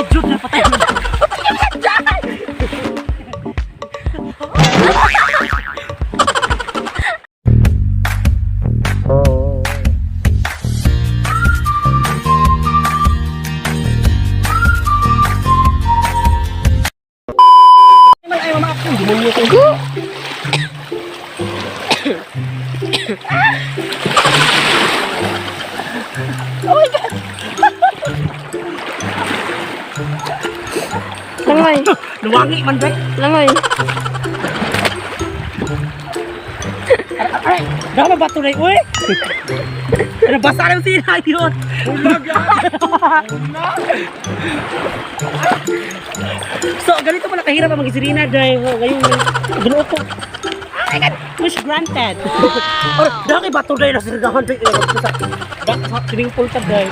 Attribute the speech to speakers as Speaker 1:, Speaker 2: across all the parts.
Speaker 1: video na patay mo. Ay, mama ako. Demonyo ko. Oh my God!
Speaker 2: Langoy.
Speaker 1: Luwangi man, Bek.
Speaker 2: Langoy.
Speaker 1: Ay, dama ba ito na yun? Uy! Nabasa ng sila yun! Ulag yan! So, ganito pala kahirap ang mag-isirina dahil ngayon, ganoon ko. Oh my God! Wish granted! Or, daki ba ito dahil nasirgahan dahil sa swimming pool ka dahil.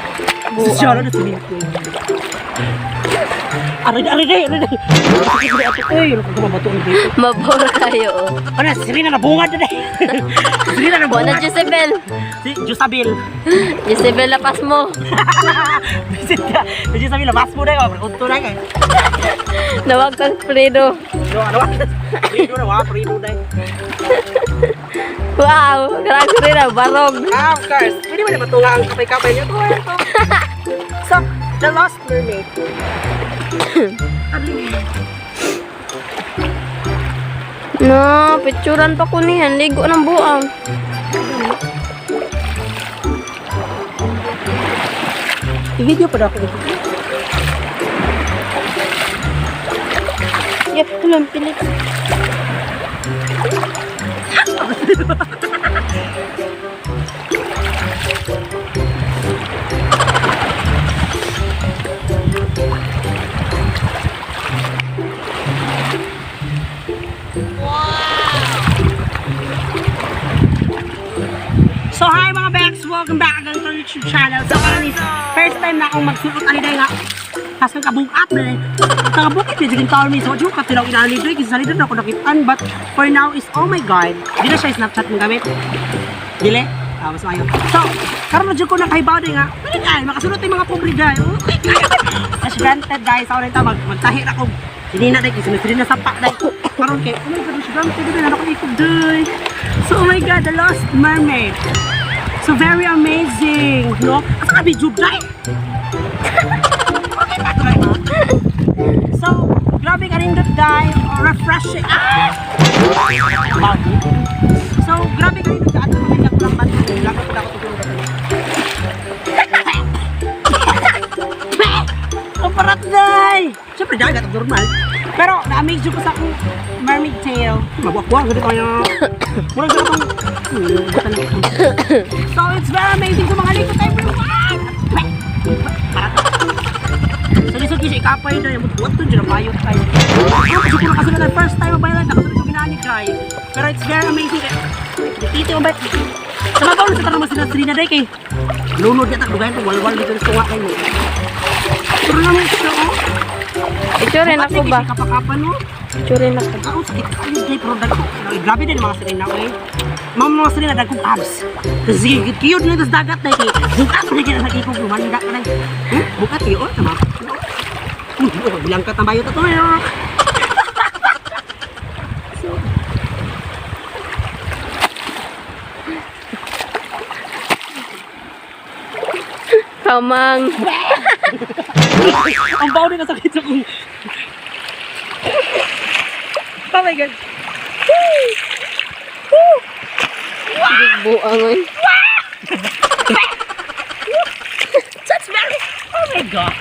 Speaker 1: Sosyalo na swimming pool. Aray day! Uy, ano kung mabato ang dito?
Speaker 2: Mabor kayo.
Speaker 1: Ano, sirina na bungad na dahil. Sirina na
Speaker 2: Buwan
Speaker 1: bungad.
Speaker 2: na Jezebel.
Speaker 1: Si Jusabel.
Speaker 2: Jezebel lapas mo.
Speaker 1: Visit ka. Si Jusabel, labas mo na yun. Unto na yun.
Speaker 2: Nawag kang Fredo.
Speaker 1: Ano? Prido na, wala. Prido na yun.
Speaker 2: Wow, grabe rin ah, barog.
Speaker 1: Ah, of course. Pwede mo na matunga ang kapay-kapay niyo. Ito. So, The Lost Mermaid.
Speaker 2: No, picturan pa ko niyan. Ligo ng buang.
Speaker 1: I-video pa na ako.
Speaker 2: Yep, tulang pilit.
Speaker 1: So, hi mga Bex! Welcome back again to our YouTube channel. So, karon is first time na akong magsulot aliday nga. Kasang kabukat na kabukit na jigin tawar mi. So, yung katilaw inalidoy. Kasi salidon ako nakitaan. But for now is, oh my God. Di na siya Snapchat mong gamit. Dili? Mas mayo. So, karon na dyan ko nakahibaw din nga. Pwede ay, makasulot yung mga pobre dahil. As granted guys, ako na ito magtahi na kong hindi na dahil. Sinusiri na sapak dahil. Karon kay, oh my God, as granted na ako ikog dahil. So, oh my God, The Lost Mermaid. So, very amazing, no? Asa ka video dahil? So, grabe ka rin doon dahil refreshing. Ah! So, grabe ka rin doon dahil may nagpulang ba? Lagot ko ako tulong doon. Ang parat dahil! Siyempre dahil gatag normal. Pero, na-amaze ko sa akong mermaid tail. Mabuak-buak, gano'n tayo. Murang sa akong... So, it's very amazing sa mga likot everyone! Parat. So, lisod kasi ikapay na yung buwan doon, dyan ang bayot tayo. Kasi ko nakasunod ang first time mabaylan, nakasunod ko ginaanig guys. Pero it's very amazing. Iti mo ba? Sa mga bawal sa tanong mas sinasrina day kay lunod yata, dugayan ko, walwal dito na tunga kayo. Pero naman siya, oh.
Speaker 2: Picturein ako ba?
Speaker 1: Kapakapan, no?
Speaker 2: Picturein ako.
Speaker 1: Ako, sakit kayo, day, pero grabe din mga sirina, okay? Mga sirina, dagkong abs. Kasi kiyod na ito sa dagat na, kay bukat na kaya sa ikong lumanda ka na. Bukat yun, oh, sama. Bilang ka tambayo to yun.
Speaker 2: Kamang.
Speaker 1: Ang baw din nasakit sa kong. Oh my God.
Speaker 2: Buang oy.
Speaker 1: That's very... Oh my God.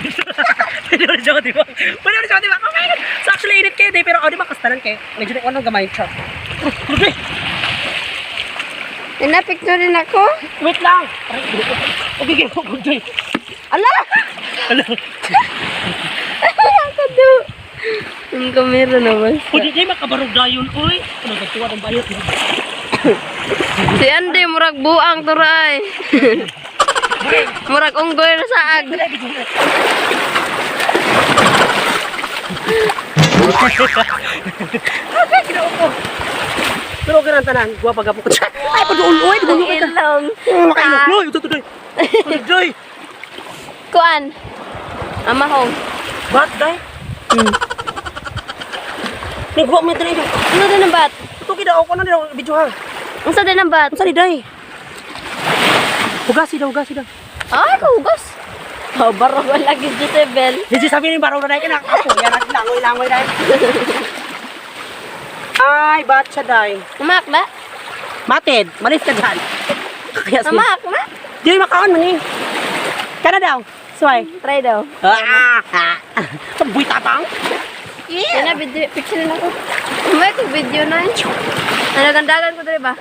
Speaker 1: Pwede mo na siya, di ba? Pwede mo na siya, di ba? Oh my God. So actually, init kayo, pero di ba kastanan kayo? Medyo na ko gamay siya. Grabe.
Speaker 2: Picturein ako?
Speaker 1: Wait lang. Okay, gano'n ko, Joy.
Speaker 2: Ala!
Speaker 1: Ano?
Speaker 2: Kado. Ang kamera naman.
Speaker 1: Pwede kayo makabarog dayon, uy. Ano, nagtuwa ng bayot.
Speaker 2: Si Andy, murag buang turay. Murag unggoy na saag.
Speaker 1: Okay, gano'n ko. Pero okay lang tanan, guwa pag-apo ko siya. Ay, pag-uloy,
Speaker 2: Ang ilong.
Speaker 1: Makainok, Joy, ito, Joy. Joy.
Speaker 2: Kuan. Amahong.
Speaker 1: Bat, day?
Speaker 2: Hmm.
Speaker 1: Niguwa mo ito na ito.
Speaker 2: Ano din ang bat?
Speaker 1: Ito kita ako na din ang video ha.
Speaker 2: Ang sa din ang bat?
Speaker 1: Ang sali, day? Hugasi daw, hugasi daw.
Speaker 2: Ay, kahugas. Oh, baro ba lagi Jezebel?
Speaker 1: Hindi sabi ni Baro na day, kinakapo. Yan, langoy-langoy, day. Ay, bat siya, day.
Speaker 2: Namakla?
Speaker 1: Mated, malis ka dyan. Kaya sige.
Speaker 2: Namakla?
Speaker 1: Di makaon mo ni. Kana daw. Suway.
Speaker 2: Try daw.
Speaker 1: Buy tapang.
Speaker 2: Yan na, video, picture na ko. May ko video na eh. Nanagandagan ko dali ba?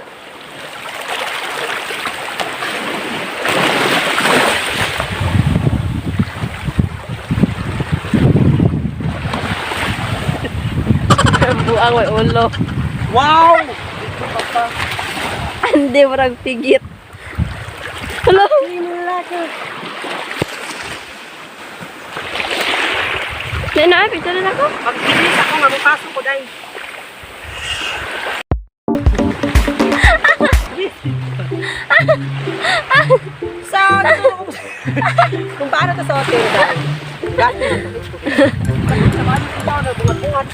Speaker 2: Buang may ulo.
Speaker 1: Wow!
Speaker 2: Hindi marag pigit. Hello? Yan na, picture na ako.
Speaker 1: Pag-bilis ako, mamupasok ko, day. Sa kung paano to sa hotel, day. Gastos. Sa mga dito na bungat-bungat.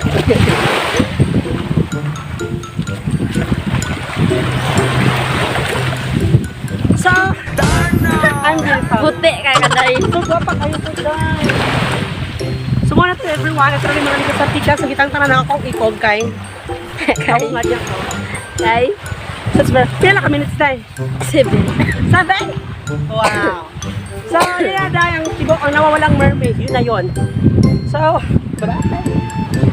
Speaker 1: So,
Speaker 2: Puti kay kaday.
Speaker 1: so gwapa kayo po, day. So, muna to everyone. Ito rin mga sa tika. So, kitang tanan ako ikog kay. Ako nga dyan ko.
Speaker 2: Kay
Speaker 1: So, pila ka minutes, day?
Speaker 2: 7.
Speaker 1: 7? Wow! So, yun na dahil ang tibok ang nawawalang mermaid, yun na yun. So, bye-bye.